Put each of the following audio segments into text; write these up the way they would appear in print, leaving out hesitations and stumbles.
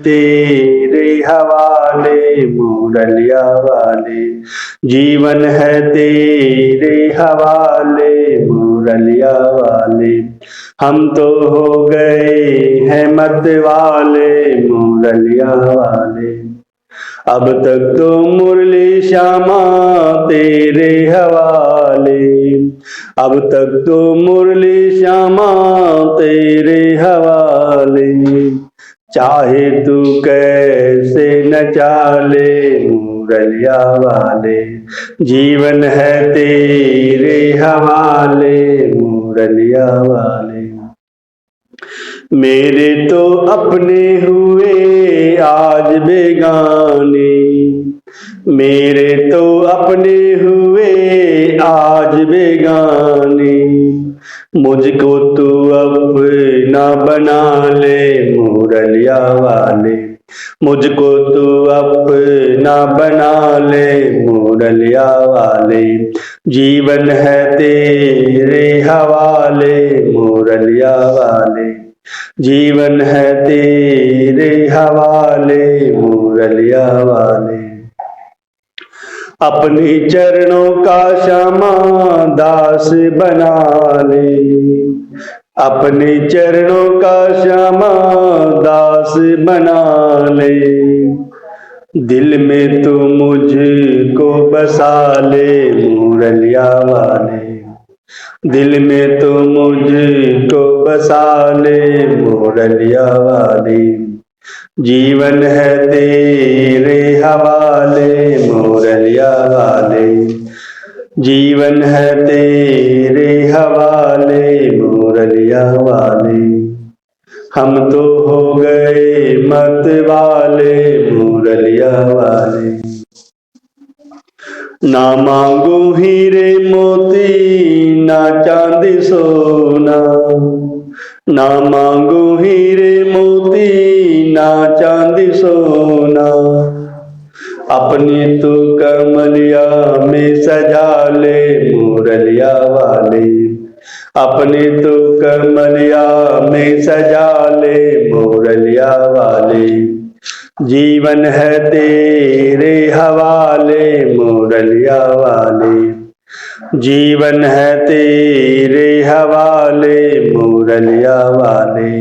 तेरे हवाले मुरलिया वाले, जीवन है तेरे हवाले मुरलिया वाले। हम तो हो गए हैं मत वाले मुरलिया वाले। अब तक तो मुरली श्यामा तेरे हवाले, अब तक तो मुरली श्यामा तेरे हवाले। चाहे तू कैसे न चाले मुरलिया वाले, जीवन है तेरे हवाले मुरलिया वाले। मेरे तो अपने हुए आज बेगाने, मेरे तो अपने हुए आज बेगाने। मुझको तू अपना बना ले मुरलिया वाले, मुझको तू अपना बना ले मुरलिया वाले। जीवन है तेरे हवाले मुरलिया वाले, जीवन है तेरे हवाले मुरलिया वाले। अपने चरणों का श्यामा दास बना ले, अपने चरणों का श्यामा दास बना ले। दिल में तू मुझको बसा ले मुरलिया वाले, दिल में तो मुझको बसा ले मुरलिया वाले। जीवन है तेरे हवाले मुरलिया वाले, जीवन है तेरे हवाले मुरलिया वाले। हम तो हो गए मत वाले मुरलिया वाले। ना मांगू हीरे मोती ना चांदी सोना, ना मांगू हीरे मोती ना चांदी सोना। अपनी तू कमलिया में सजा ले मुरलिया वाले, अपनी तू कमलिया में सजा ले मुरलिया वाले। जीवन है तेरे हवाले मुरलिया वाले, जीवन है तेरे हवाले मुरलिया वाले।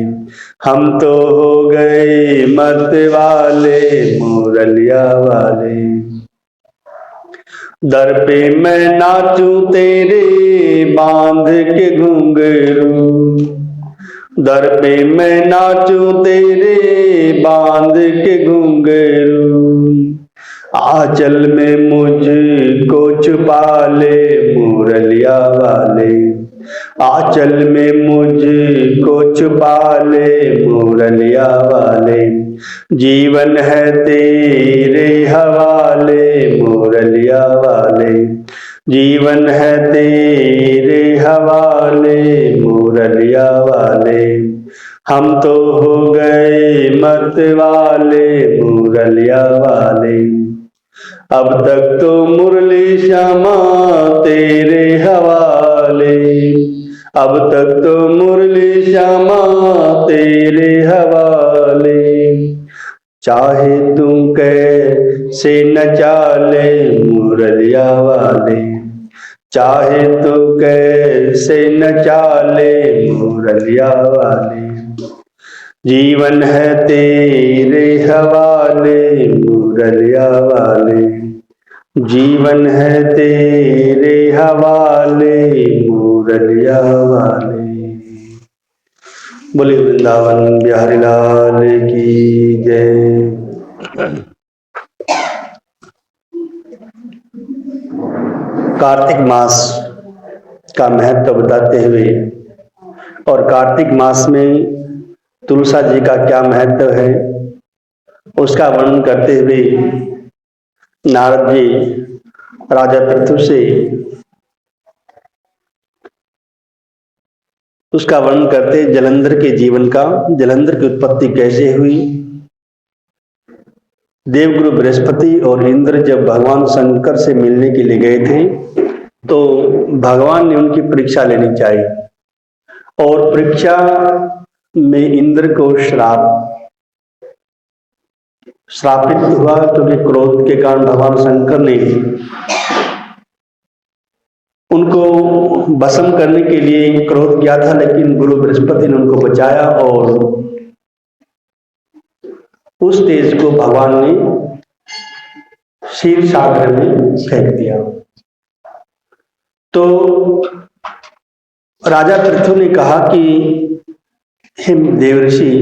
हम तो हो गए मत वाले मुरलिया वाले। दर पे मैं नाचूं तेरे बांध के घुंघरू, दर पे मैं नाचूं तेरे बांध के घुंघरू। आंचल में मुझको छुपा ले मुरलिया वाले, आंचल में मुझको छुपा ले मुरलिया वाले। जीवन है तेरे हवाले मुरलिया वाले, जीवन है तेरे हवाले मुरलिया वाले। हम तो हो गए मत वाले मुरलिया वाले। अब तक तो मुरली श्यामा तेरे हवाले, अब तक तो मुरली श्यामा तेरे हवाले। चाहे तू कैसे न चाले मुरलिया वाले, चाहे तू कैसे न चाले मुरलिया वाले। जीवन है तेरे हवाले मुरलिया वाले, जीवन है तेरे हवाले मुरलिया वाले। बोले वृंदावन बिहारी लाल की जय। कार्तिक मास का महत्व बताते हुए और कार्तिक मास में तुलसा जी का क्या महत्व है उसका वर्णन करते हुए नारद जी राजा पृथु से उसका वर्णन करते जलंधर के जीवन का, जलंधर की उत्पत्ति कैसे हुई। देवगुरु बृहस्पति और इंद्र जब भगवान शंकर से मिलने के लिए गए थे तो भगवान ने उनकी परीक्षा लेनी चाहिए और परीक्षा में इंद्र को श्राप श्रापित हुआ, क्योंकि क्रोध के कारण भगवान शंकर ने उनको भस्म करने के लिए क्रोध किया था, लेकिन गुरु बृहस्पति ने उनको बचाया और उस तेज को भगवान ने क्षीर सागर में फेंक दिया। तो राजा पृथु ने कहा कि हे देवर्षि,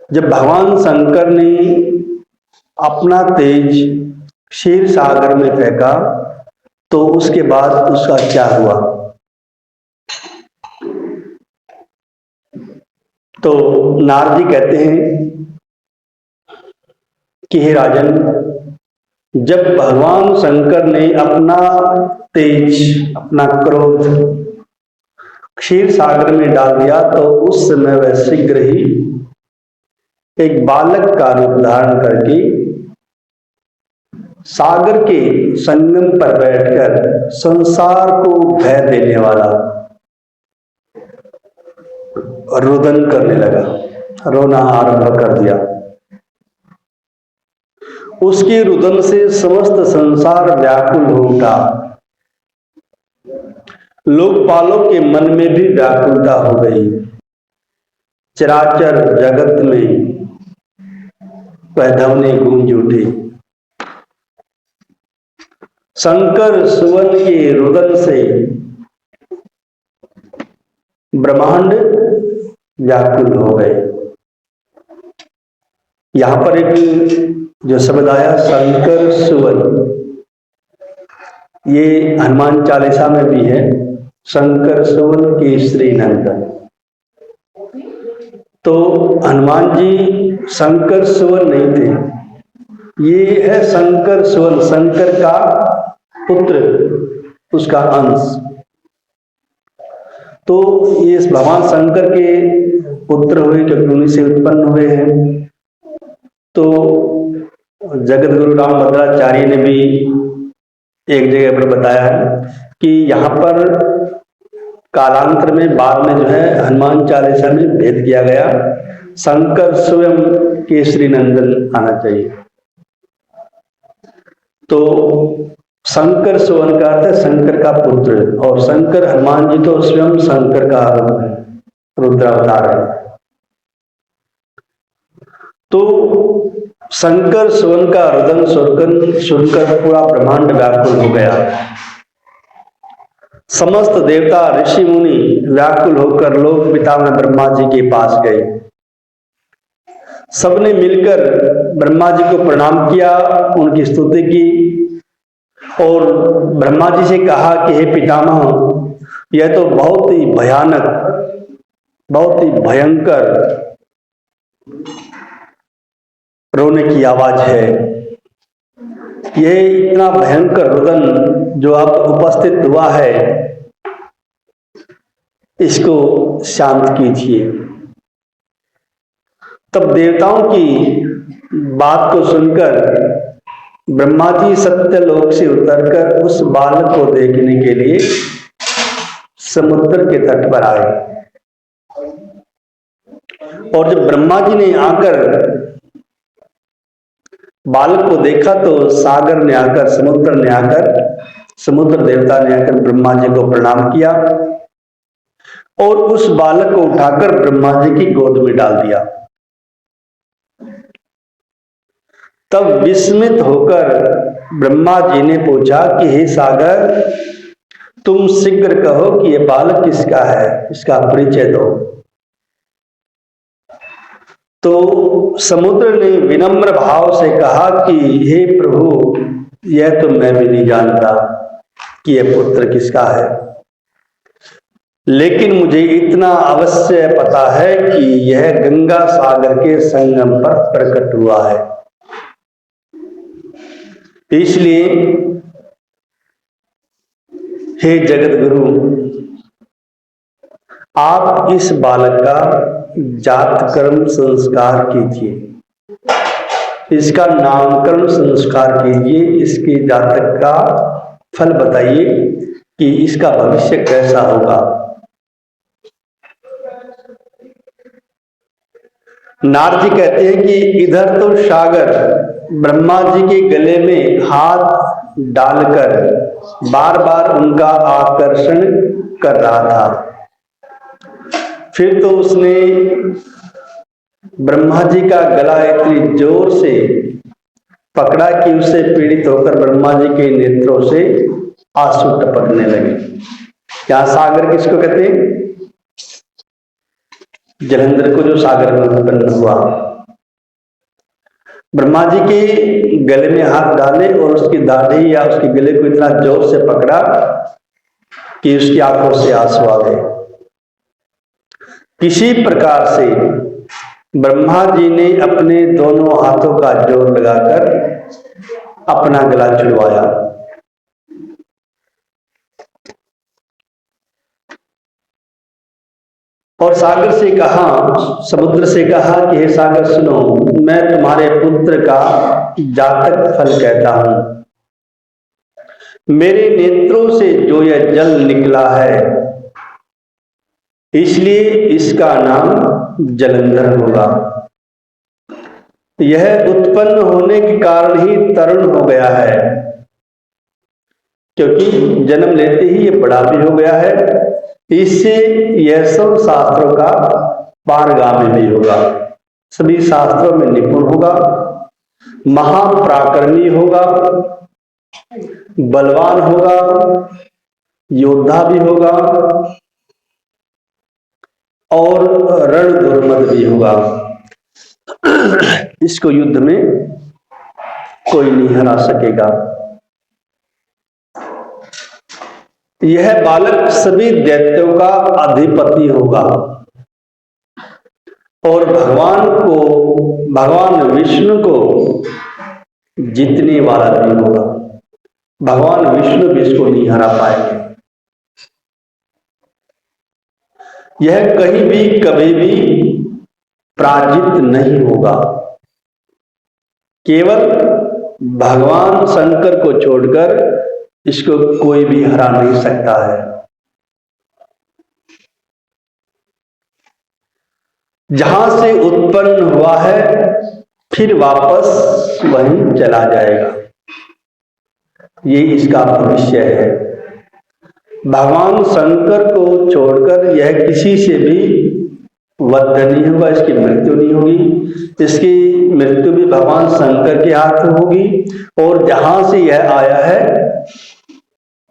जब भगवान शंकर ने अपना तेज क्षीर सागर में फेंका तो उसके बाद उसका क्या हुआ? तो नारद जी कहते हैं कि हे राजन, जब भगवान शंकर ने अपना तेज, अपना क्रोध क्षीर सागर में डाल दिया तो उस समय वह शीघ्र ही एक बालक का रूप धारण करके सागर के संगम पर बैठकर संसार को भय देने वाला रुदन करने लगा, रोना आरंभ कर दिया। उसके रुदन से समस्त संसार व्याकुल हो उठा। लोकपालों के मन में भी व्याकुलता हो गई। चराचर जगत में वह ध्वनि गूंज उठी। शंकर सुवन के रुदन से ब्रह्मांड व्याकुल हो गए। यहां पर एक जो शब्द आया शंकर सुवन, ये हनुमान चालीसा में भी है, शंकर सुवन केसरी नंदन। तो हनुमान जी शंकर सुवन नहीं थे, ये है शंकर सुवन, शंकर का पुत्र, उसका अंश। तो ये भगवान शंकर के पुत्र हुए, क्योंकि उन्हीं से उत्पन्न हुए हैं। तो जगत गुरु रामभद्राचार्य ने भी एक जगह पर बताया है कि यहाँ पर कालांतर में बाद में जो है हनुमान चालीसा में भेद किया गया, शंकर स्वयं केसरी नंदन आना चाहिए। तो शंकर सुवन का अर्थ है शंकर का पुत्र, और शंकर हनुमान जी तो स्वयं शंकर का रूप है, रुद्रावतार है। तो शंकर सुवन का रुदन सुनकर पूरा ब्रह्मांड व्याकुल हो गया। समस्त देवता ऋषि मुनि व्याकुल होकर लोक पितामह ब्रह्मा जी के पास गए। सबने मिलकर ब्रह्मा जी को प्रणाम किया, उनकी स्तुति की और ब्रह्मा जी से कहा कि हे पितामह, यह तो बहुत ही भयानक, बहुत ही भयंकर रोने की आवाज है। यह इतना भयंकर रुदन जो अब उपस्थित हुआ है, इसको शांत कीजिए। तब देवताओं की बात को सुनकर ब्रह्मा जी सत्यलोक से उतरकर उस बालक को देखने के लिए समुद्र के तट पर आए। और जब ब्रह्मा जी ने आकर बालक को देखा तो सागर ने आकर, समुद्र ने आकर, समुद्र देवता ने आकर ब्रह्मा जी को प्रणाम किया और उस बालक को उठाकर ब्रह्मा जी की गोद में डाल दिया। तब विस्मित होकर ब्रह्मा जी ने पूछा कि हे सागर, तुम शीघ्र कहो कि यह बालक किसका है, इसका परिचय दो। तो समुद्र ने विनम्र भाव से कहा कि हे प्रभु, यह तो मैं भी नहीं जानता कि यह पुत्र किसका है, लेकिन मुझे इतना अवश्य पता है कि यह गंगा सागर के संगम पर प्रकट हुआ है। इसलिए हे जगत गुरु, आप इस बालक का जात कर्म संस्कार कीजिए, इसका नामकरण संस्कार कीजिए, इसके जातक का फल बताइए कि इसका भविष्य कैसा होगा। नारद जी कहते हैं कि इधर तो सागर ब्रह्मा जी के गले में हाथ डालकर बार बार उनका आकर्षण कर रहा था। फिर तो उसने ब्रह्मा जी का गला इतनी जोर से पकड़ा कि उससे पीड़ित होकर ब्रह्मा जी के नेत्रों से आंसू टपकने लगे। क्या सागर किसको कहते हैं? जलंधर को जो सागर में उत्पन्न हुआ। ब्रह्मा जी के गले में हाथ डाले और उसकी दाढ़ी या उसके गले को इतना जोर से पकड़ा कि उसकी आंखों से आंसू आ गए। किसी प्रकार से ब्रह्मा जी ने अपने दोनों हाथों का जोर लगाकर अपना गला छुड़वाया। और सागर से कहा, समुद्र से कहा कि हे सागर सुनो, मैं तुम्हारे पुत्र का जातक फल कहता हूं। मेरे नेत्रों से जो यह जल निकला है इसलिए इसका नाम जलंधर होगा। यह उत्पन्न होने के कारण ही तरुण हो गया है, क्योंकि जन्म लेते ही ये बड़ा भी हो गया है। इससे यह सब शास्त्रों का पारगामी भी होगा, सभी शास्त्रों में निपुण होगा, महापराक्रमी होगा, बलवान होगा, योद्धा भी होगा और रण दुर्मद भी होगा। इसको युद्ध में कोई नहीं हरा सकेगा। यह बालक सभी दैत्यों का अधिपति होगा और भगवान विष्णु को जीतने वाला भी होगा। भगवान विष्णु भी इसको नहीं हरा पाएंगे। यह कहीं भी कभी भी पराजित नहीं होगा। केवल भगवान शंकर को छोड़कर इसको कोई भी हरा नहीं सकता है। जहां से उत्पन्न हुआ है फिर वापस वहीं चला जाएगा, ये इसका भविष्य है। भगवान शंकर को छोड़कर यह किसी से भी वध नहीं होगा, इसकी मृत्यु नहीं होगी। इसकी मृत्यु भी भगवान शंकर के हाथ में होगी और जहां से यह आया है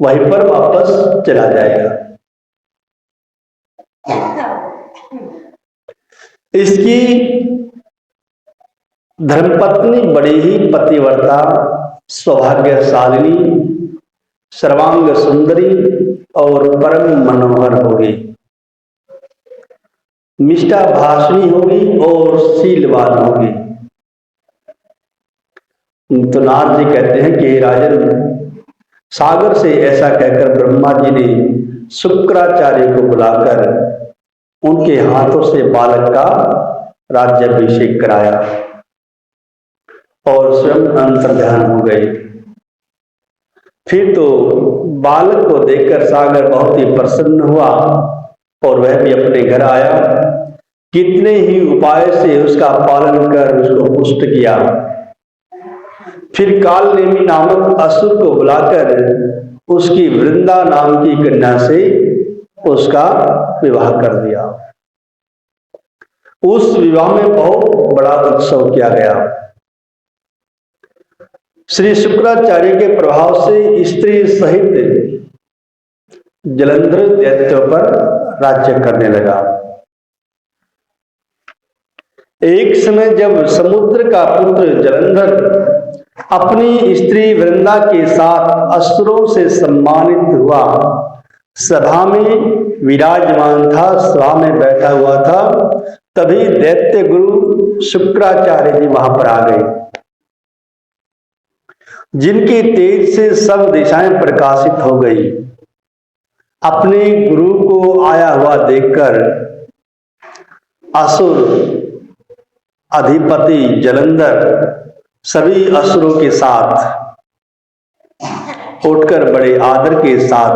वहीं पर वापस चला जाएगा। इसकी धर्मपत्नी बड़ी ही पतिव्रता, सौभाग्यशालिनी, सर्वांग सुंदरी और परम मनोहर होगी, मिष्टा भाषणी होगी और शीलवान होगी। तो नारद जी कहते हैं कि राजन, सागर से ऐसा कहकर ब्रह्मा जी ने शुक्राचार्य को बुलाकर उनके हाथों से बालक का राज्याभिषेक कराया और स्वयं अंतर्ध्यान हो गए। फिर तो बालक को देखकर सागर बहुत ही प्रसन्न हुआ और वह भी अपने घर आया। कितने ही उपाय से उसका पालन कर उसको पुष्ट किया। फिर कालनेमी नामक असुर को बुलाकर उसकी वृंदा नाम की कन्या से उसका विवाह कर दिया। उस विवाह में बहुत बड़ा उत्सव किया गया। श्री शुक्राचार्य के प्रभाव से स्त्री सहित जलंधर दैत्यों पर राज्य करने लगा। एक समय जब समुद्र का पुत्र जलंधर अपनी स्त्री वृंदा के साथ असुरों से सम्मानित हुआ, सभा में विराजमान था, सभा में बैठा हुआ था, तभी दैत्य गुरु शुक्राचार्य जी वहां पर आ गए, जिनके तेज से सब दिशाएं प्रकाशित हो गई। अपने गुरु को आया हुआ देखकर असुर अधिपति जलंधर सभी असुरों के साथ उठकर बड़े आदर के साथ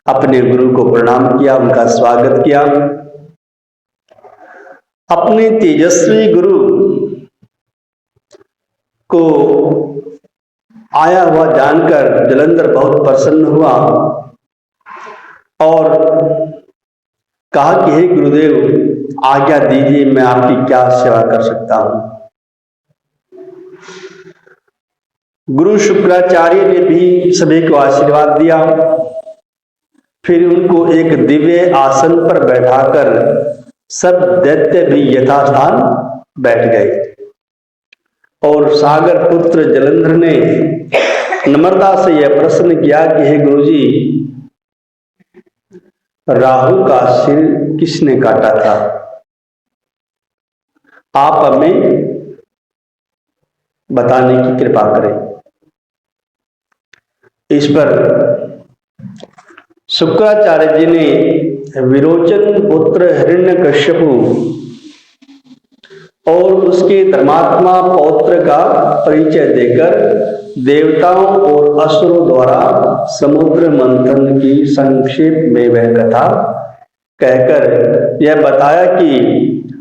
अपने गुरु को प्रणाम किया, उनका स्वागत किया। अपने तेजस्वी गुरु को आया हुआ जानकर जलंधर बहुत प्रसन्न हुआ और कहा कि हे गुरुदेव, आज्ञा दीजिए, मैं आपकी क्या सेवा कर सकता हूं। गुरु शुक्राचार्य ने भी सभी को आशीर्वाद दिया। फिर उनको एक दिव्य आसन पर बैठाकर सब दैत्य भी यथास्थान बैठ गए और सागर पुत्र जलंधर ने नम्रता से यह प्रश्न किया कि हे गुरुजी, राहु का सिर किसने काटा था? आप हमें बताने की कृपा करें। इस पर शुक्राचार्य जी ने विरोचन पुत्र हिरण्यकश्यपु और उसके धर्मात्मा पौत्र का परिचय देकर देवताओं और असुरों द्वारा समुद्र मंथन की संक्षेप में वह कथा कहकर यह बताया कि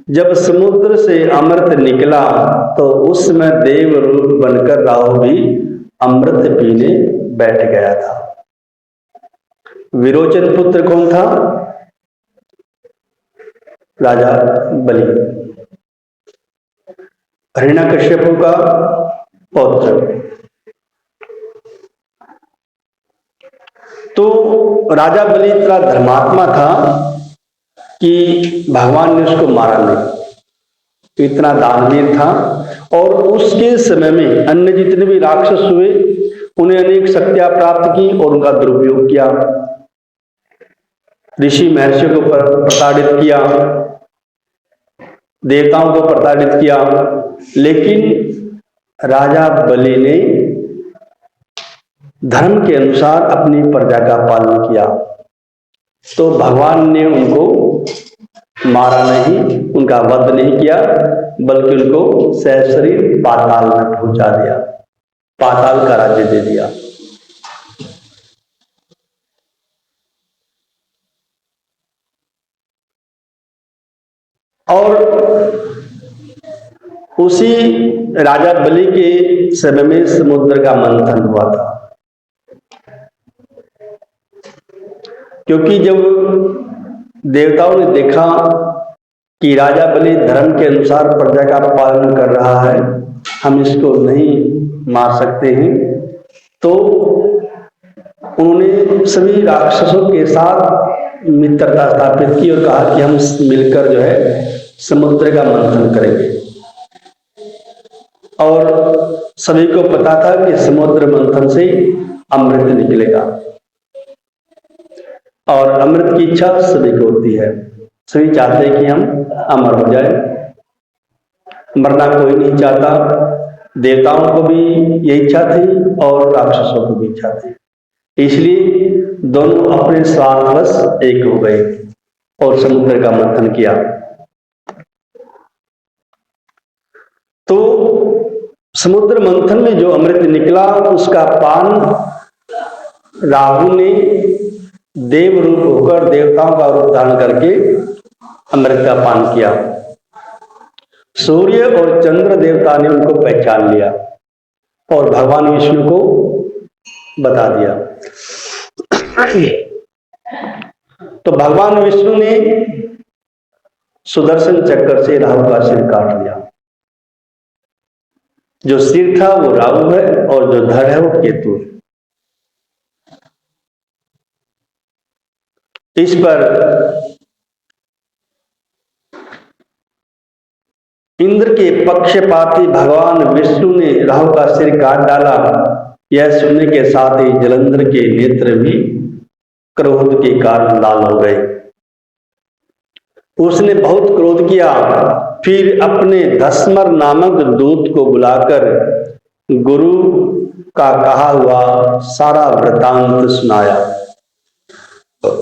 जब समुद्र से अमृत निकला तो उस समय देव रूप बनकर राहु भी अमृत पीने बैठ गया था। विरोचन पुत्र कौन था? राजा बलि, हिरण्यकश्यपु का पौत्र। तो राजा बलि इतना धर्मात्मा था कि भगवान ने उसको मारा नहीं, इतना दानवीर था। और उसके समय में अन्य जितने भी राक्षस हुए उन्हें अनेक शक्तियां प्राप्त की और उनका दुरुपयोग किया, ऋषि महर्षियों को प्रताड़ित किया, देवताओं को प्रताड़ित किया। लेकिन राजा बलि ने धर्म के अनुसार अपनी प्रजा का पालन किया, तो भगवान ने उनको मारा नहीं, उनका वध नहीं किया, बल्कि उनको सहशरीर पाताल में पहुंचा दिया, पाताल का राज्य दे दिया। और उसी राजा बलि के समय में समुद्र का मंथन हुआ था, क्योंकि जब देवताओं ने देखा कि राजा बलि धर्म के अनुसार प्रजा का पालन कर रहा है, हम इसको नहीं मार सकते हैं, तो उन्होंने सभी राक्षसों के साथ मित्रता स्थापित की और कहा कि हम मिलकर जो है समुद्र का मंथन करेंगे। और सभी को पता था कि समुद्र मंथन से अमृत निकलेगा, और अमृत की इच्छा सभी को होती है। सभी चाहते हैं कि हम अमर हो जाए, मरना कोई नहीं चाहता। देवताओं को भी यही इच्छा थी और राक्षसों को भी इच्छा थी, इसलिए दोनों अपने स्वार्थवश एक हो गए और समुद्र का मंथन किया। तो समुद्र मंथन में जो अमृत निकला उसका पान राहु ने देव रूप होकर, देवताओं का रूप धारण करके अमृत का पान किया। सूर्य और चंद्र देवता ने उनको पहचान लिया और भगवान विष्णु को बता दिया। तो भगवान विष्णु ने सुदर्शन चक्र से राहु का सिर काट दिया। जो सिर था वो राहु है और जो धड़ है वो केतु है। इस पर इंद्र के पक्षपाती भगवान विष्णु ने राहु का सिर काट डाला। यह सुनने के साथ ही जलंधर के नेत्र भी क्रोध के कारण लाल हो गए। उसने बहुत क्रोध किया, फिर अपने धस्मर नामक दूत को बुलाकर गुरु का कहा हुआ सारा वृतांत सुनाया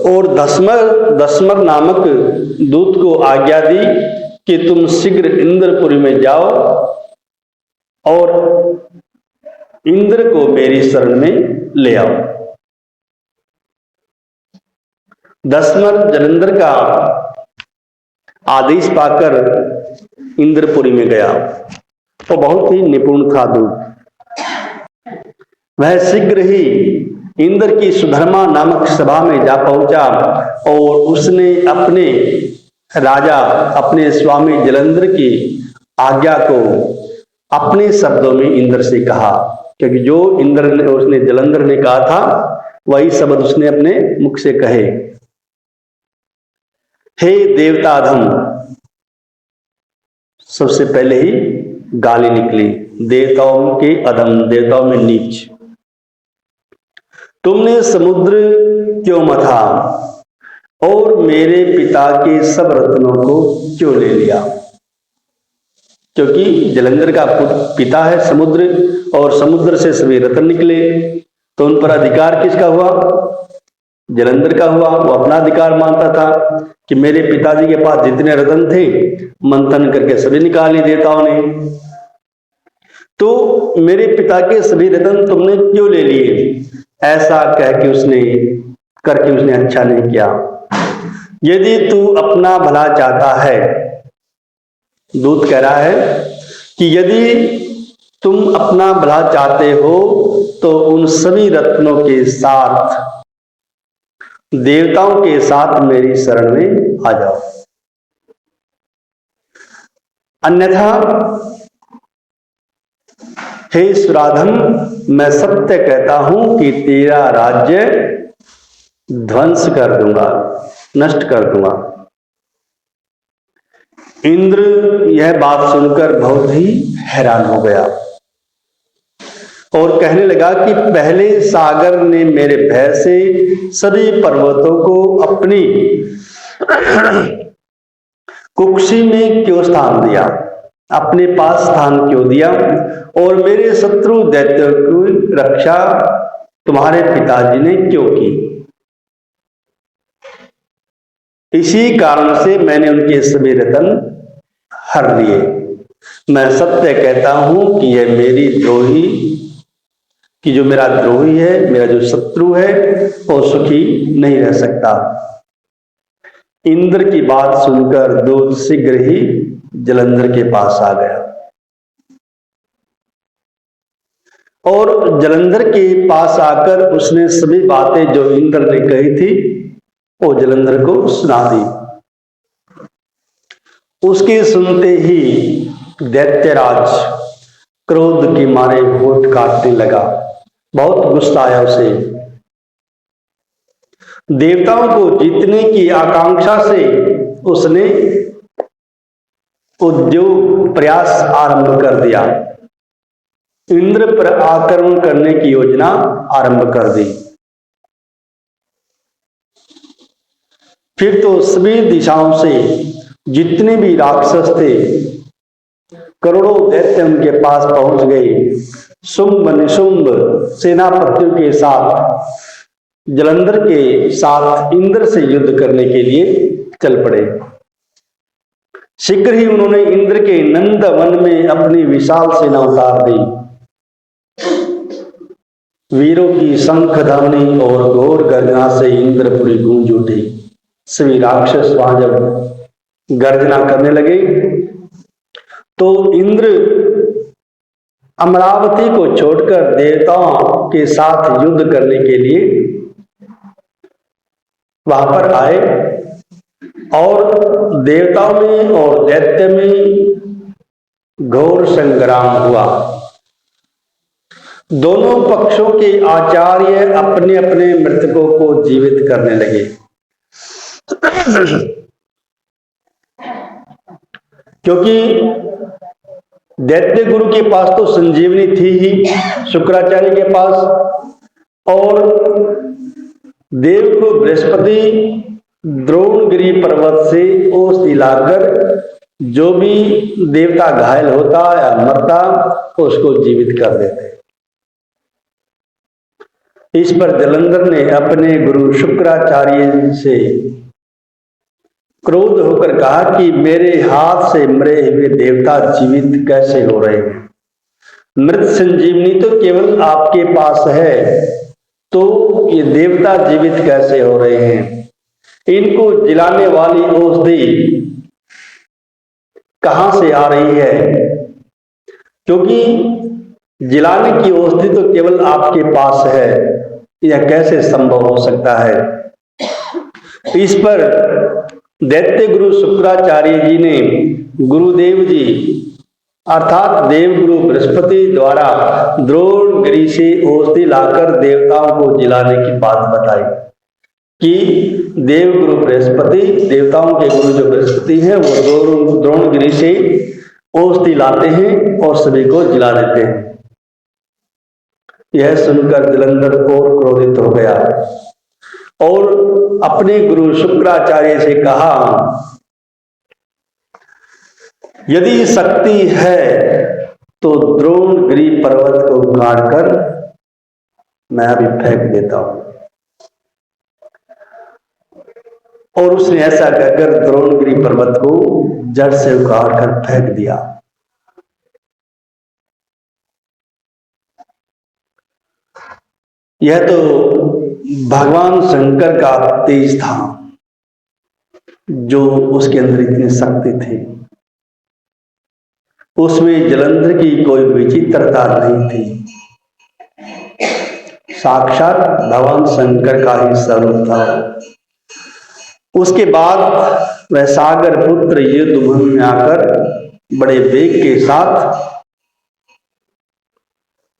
और धस्मर नामक दूत को आज्ञा दी कि तुम शीघ्र इंद्रपुरी में जाओ और इंद्र को मेरी शरण में ले आओ। धस्मर जलंधर का आदेश पाकर इंद्रपुरी में गया। वो बहुत ही निपुण था दूत। वह शीघ्र ही इंद्र की सुधर्मा नामक सभा में जा पहुंचा और उसने अपने राजा, अपने स्वामी जलंधर की आज्ञा को अपने शब्दों में इंद्र से कहा, क्योंकि जो इंद्र ने उसने जलंधर ने कहा था वही शब्द उसने अपने मुख से कहे। हे देवताधम, सबसे पहले ही गाली निकली, देवताओं के अधम, देवताओं में नीच। तुमने समुद्र क्यों मथा और मेरे पिता के सब रत्नों को क्यों ले लिया? क्योंकि जलंधर का पिता है समुद्र और समुद्र से सभी रत्न निकले, तो उन पर अधिकार किसका हुआ? जलंधर का हुआ। वो अपना अधिकार मानता था कि मेरे पिताजी के पास जितने रत्न थे मंथन करके सभी निकाल लिए देवताओं ने, तो मेरे पिता के सभी रत्न तुमने क्यों ले लिए? ऐसा कह के उसने अच्छा नहीं किया। यदि तू अपना भला चाहता है, दूत कह रहा है कि यदि तुम अपना भला चाहते हो तो उन सभी रत्नों के साथ, देवताओं के साथ मेरी शरण में आ जाओ, अन्यथा हे सुराधन, मैं सत्य कहता हूं कि तेरा राज्य ध्वंस कर दूंगा, नष्ट कर दूंगा। इंद्र यह बात सुनकर बहुत ही हैरान हो गया और कहने लगा कि पहले सागर ने मेरे भय से सभी पर्वतों को अपनी कुक्षी में क्यों स्थान दिया, अपने पास स्थान क्यों दिया, और मेरे शत्रु दैत्यों की रक्षा तुम्हारे पिताजी ने क्यों की? इसी कारण से मैंने उनके सभी रत्न हर लिए। मैं सत्य कहता हूं कि यह मेरी द्रोही, कि जो मेरा द्रोही है, मेरा जो शत्रु है, वो सुखी नहीं रह सकता। इंद्र की बात सुनकर दूत शीघ्र ही जलंधर के पास आ गया और जलंधर के पास आकर उसने सभी बातें जो इंद्र ने कही थी वो जलंधर को सुना दी। उसके सुनते ही दैत्यराज क्रोध के मारे होठ काटने लगा, बहुत गुस्सा आया उसे। देवताओं को जीतने की आकांक्षा से उसने उद्योग प्रयास आरंभ कर दिया, इंद्र पर आक्रमण करने की योजना आरंभ कर दी। फिर तो सभी दिशाओं से जितने भी राक्षस थे, करोड़ों दैत्य उनके पास पहुंच गए। शुंभ निशुंभ सेनापतियों के साथ, जलंधर के साथ इंद्र से युद्ध करने के लिए चल पड़े। शीघ्र ही उन्होंने इंद्र के नंद वन में अपनी विशाल सेना उतार दी। वीरों की शंख ध्वनि और घोर गर्जना से इंद्रपुरी गूंज उठी। सभी राक्षस वहां जब गर्जना करने लगे तो इंद्र अमरावती को छोड़कर देवताओं के साथ युद्ध करने के लिए वहां पर आए और देवताओं में और दैत्य में घोर संग्राम हुआ। दोनों पक्षों के आचार्य अपने अपने मृतकों को जीवित करने लगे, क्योंकि दैत्य गुरु के पास तो संजीवनी थी ही, शुक्राचार्य के पास, और देवगुरु बृहस्पति द्रोणगिरी पर्वत से ओस दिलाकर जो भी देवता घायल होता या मरता उसको जीवित कर देते। इस पर जलंधर ने अपने गुरु शुक्राचार्य से क्रोध होकर कहा कि मेरे हाथ से मरे हुए देवता जीवित कैसे हो रहे हैं? मृत संजीवनी तो केवल आपके पास है, तो ये देवता जीवित कैसे हो रहे हैं? इनको जिलाने वाली औषधि कहां से आ रही है, क्योंकि जिलाने की औषधि तो केवल आपके पास है, यह कैसे संभव हो सकता है। इस पर दैत्य गुरु शुक्राचार्य जी ने गुरुदेव जी अर्थात देवगुरु बृहस्पति द्वारा द्रोणगिरि से औषधि लाकर देवताओं को जिलाने की बात बताई कि देवगुरु बृहस्पति, देवताओं के गुरु जो बृहस्पति हैं, वो द्रोणगिरि से औषधि लाते हैं और सभी को जिला देते हैं। यह सुनकर जलंधर और क्रोधित हो गया और अपने गुरु शुक्राचार्य से कहा, यदि शक्ति है तो द्रोणगिरि पर्वत को उखाड़ कर मैं अभी फेंक देता हूं। और उसने ऐसा कहकर द्रोणगिरि पर्वत को जड़ से उखाड़ कर फेंक दिया। यह तो भगवान शंकर का तेज था, जो उसके अंदर इतनी शक्ति थी। उसमें जलंधर की कोई विचित्रता नहीं थी, साक्षात भगवान शंकर का ही स्वरूप था। उसके बाद वह सागर पुत्र युद्ध भूमि में आकर बड़े वेग के साथ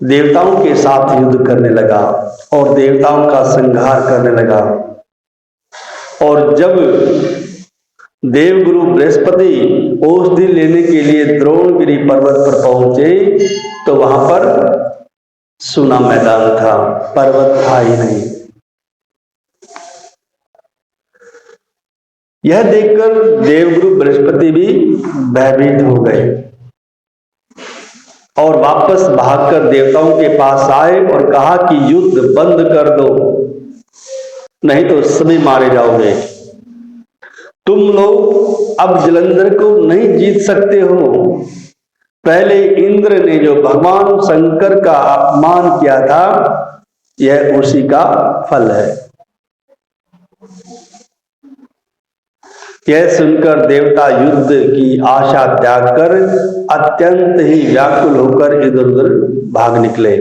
देवताओं के साथ युद्ध करने लगा और देवताओं का संहार करने लगा। और जब देवगुरु बृहस्पति औषधि लेने के लिए द्रोणगिरि पर्वत पर पहुंचे तो वहां पर सूना मैदान था, पर्वत था ही नहीं। यह देखकर देवगुरु बृहस्पति भी भयभीत हो गए और वापस भागकर देवताओं के पास आए और कहा कि युद्ध बंद कर दो, नहीं तो सभी मारे जाओगे। तुम लोग अब जलंधर को नहीं जीत सकते हो। पहले इंद्र ने जो भगवान शंकर का अपमान किया था, यह उसी का फल है। यह सुनकर देवता युद्ध की आशा त्याग कर अत्यंत ही व्याकुल होकर इधर उधर भाग निकले।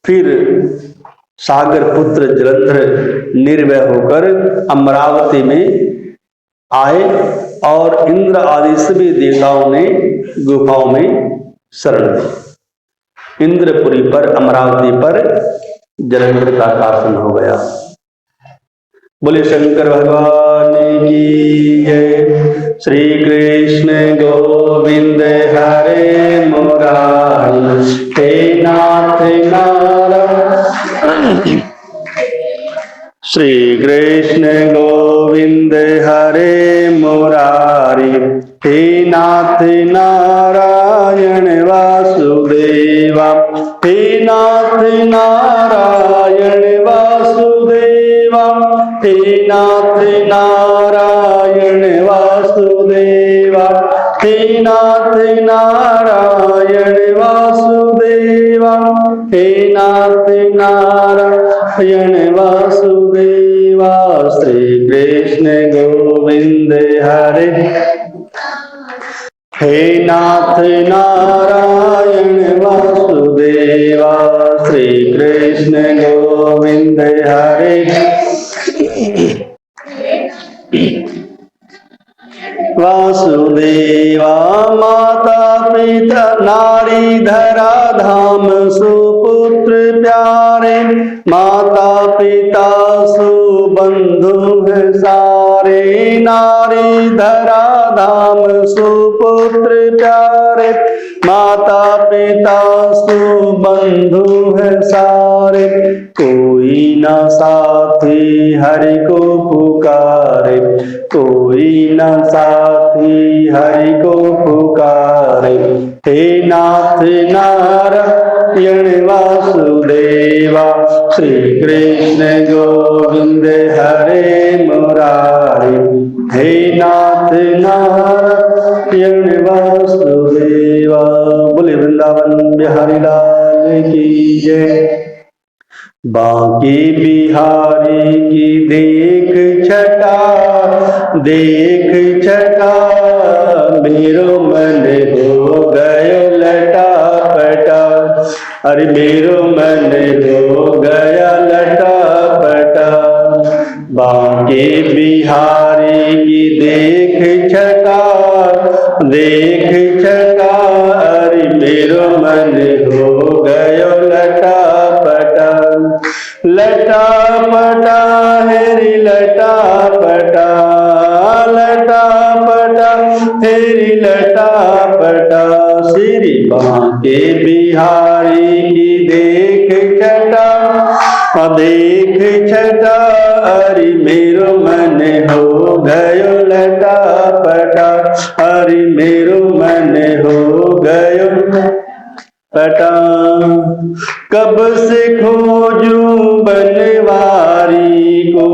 फिर सागर पुत्र जलंधर निर्भय होकर अमरावती में आए और इंद्र आदि सभी देवताओं ने गुफाओं में शरण ली। इंद्रपुरी पर, अमरावती पर जलंधर का शासन हो गया। बोले शंकर भगवान की जय। श्री कृष्ण गोविंद हरे मुरारी, हे नाथ नारायण। श्री कृष्ण गोविंद हरे मुरारी, हे नाथ नारायण वासुदेवा, हे नाथ नारायण वासुदेवा, हे नाथ नारायण वासुदेवा, हे नाथ नारायण वासुदेवा, हे नाथ नारायण वासुदेवा। श्री कृष्ण गोविंद हरे, हे नाथ नारायण वासुदेवा। श्री कृष्ण गोविंद हरे। वासुदेवा माता पिता नारी धरा धाम सुपुत्र प्यारे, माता पिता सुबंधु है सारे, नारी धरा धाम सुपुत्र प्यारे, माता पिता सुबंधु है सारे, कोई न साथी हरि को पुकारे, कोई न साथी हरि को पुकारे, हे नाथ नारायण वासुदेवा। श्री कृष्ण गोविंद हरे मुरारी, हे नाथ नारायण वासुदेवा। बोले वृंदावन बिहारी लाल की जय। बांके बिहारी की देख छटा, देख छटा, मेरो मन हो गयो लटा पटा। अरे मेरो मन हो गया लटा पटा। बांके बिहारी की देख छटा, देख छटा। अरे मेरो मन हो गयो लटा पटा। लटा पटा हेरी लटा पटा, लटा पटा हेरी लटा पटा। श्री बांके बिहारी की देख छटा, देख छटा। अरे मेरो मन हो गयो लटा पटा। अरे मेरो मन हो गयो पटा। कब से खोजूं बनवारी को,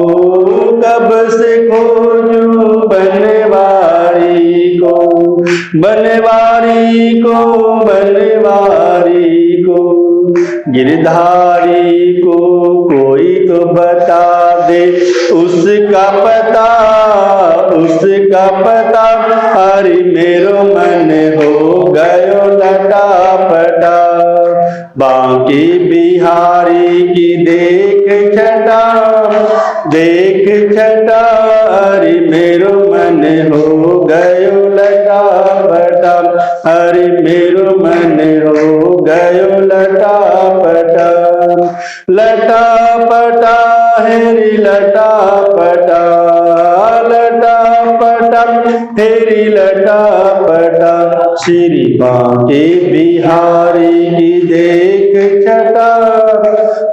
कब से खोजूं बनवारी को, बनवारी को, बनवारी को। गिरधारी को कोई तो बता दे उसका पता, उसका पता। अरे मेरो मन हो गयो लटा पटा। बांके बिहारी की देख छटा, देख छटा। अरे मेरो मन हो गयो लटा पटा। अरे मेरो मन हो गयो लटा पटा। लटा पटा हेरी लटा पटा, लटा पटा हेरी लटा पटा। श्री बांके बिहारी की देख छटा,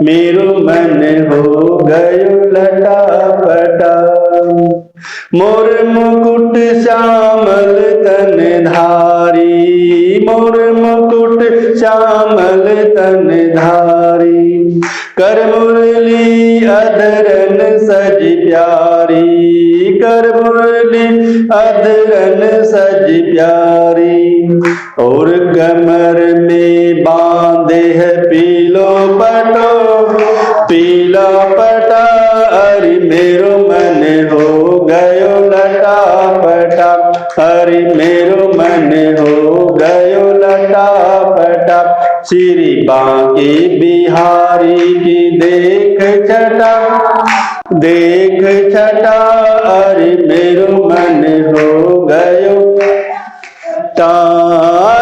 मेरो मन हो गयो लटा पटा। मोर मुकुट श्यामल तन धारी, मोर मुकुट श्यामल तन धारी। कर मुरली अधरन सज प्यारी, कर मुरली अधरन सज प्यारी। और कमर में बांधे है पीलो पटो, पीला पटा। अरे मेरो मन हो गयो लटा पटा। अरे मेरो मन हो गयो लटा पटा। श्री बांके बिहारी की देख छटा, देख छटा। अरे मेरो मन हो गयो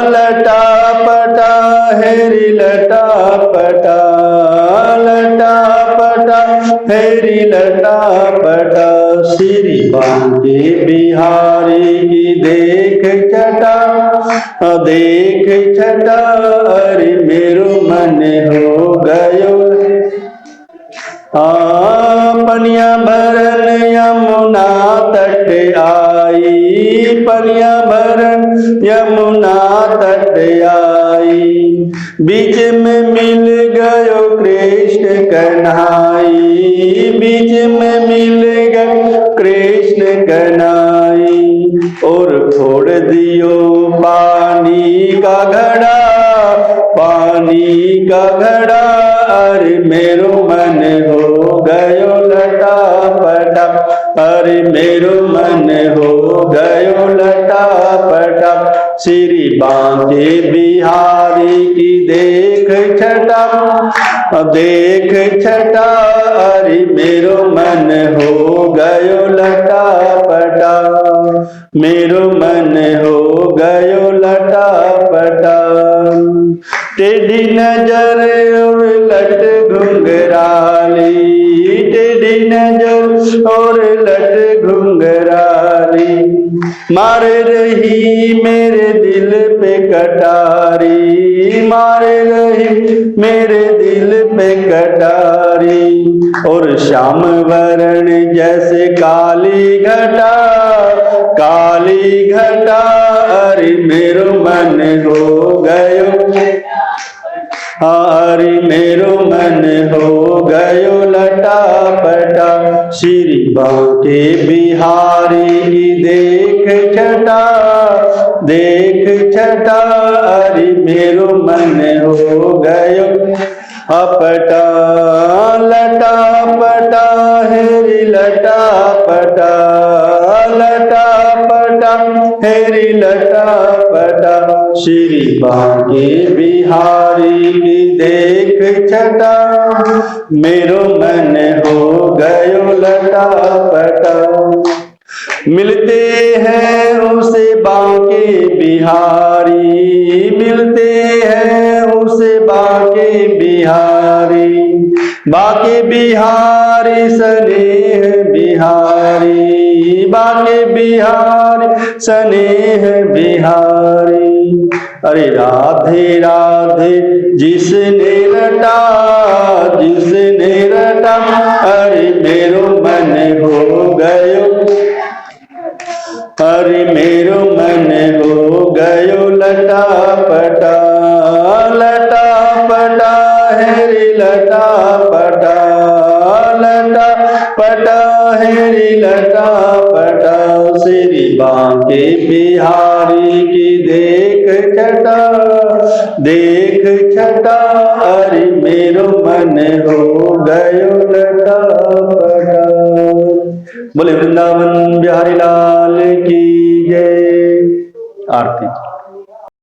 लटा पटा हेरी लटा पटा, लटा पटा हेरी लटा पटा। श्री बांके बिहारी की देख छटा, देख छटा। अरे मेरो मन हो गयो पनिया भरन यमुना तट आई, पनिया भरन यमुना तट आई। बीच में मिल गयो कृष्ण कन्हाई, बीच में मिल गयो कृष्ण कन्हाई। और फोड़ दियो पानी का घड़ा, पानी का घड़ा। अरे मेरो मन हो गयो लटा पटा। अरे मेरो मन हो गयो लटा पटा। श्री बांके बिहारी की देख छटा, देख छटा। अरे मेरो मन हो गयो लटा पटा। मेरो मन हो गयो लटा पटा। टेढ़ी नजर और लट घुंघराली, टेढ़ी नजर और लट घुंघराली। मार रही मेरे दिल पे कटारी, मार रही मेरे दिल पे कटारी। और श्याम वरण जैसे काली घटा, काली घटा। अरे मेरो मन हो गयो, अरे मेरो मन हो गयो लटा पटा। श्री बांके बिहारी की देख छटा, देख छटा। अरे मेरो मन हो गयो अपटा। लटा पटा हेरी लटा पटा, लटा पटा हेरी लटा श्री बांके बिहारी की देख छटा, मेरो मन हो गयो लटा पटा। मिलते हैं उसे बांके बिहारी, मिलते हैं उसे बांके बिहारी, बांके बिहारी स्नेह बिहारी, बांके बिहारी स्नेह बिहारी। अरे राधे राधे जिसने रटा, जिसने रटा, अरे मेरो मन हो गयो, अरे मेरो मन हो गयो लटा पटा, लटा पटा है रे लटा पटा, लटा पटा है रे लटा पटा। श्री बांके बिहारी की देख छटा, देख छटा, अरे मेरो मन हो गयो लटा पटा। बोले वृंदावन बिहारी लाल की जय। आरती।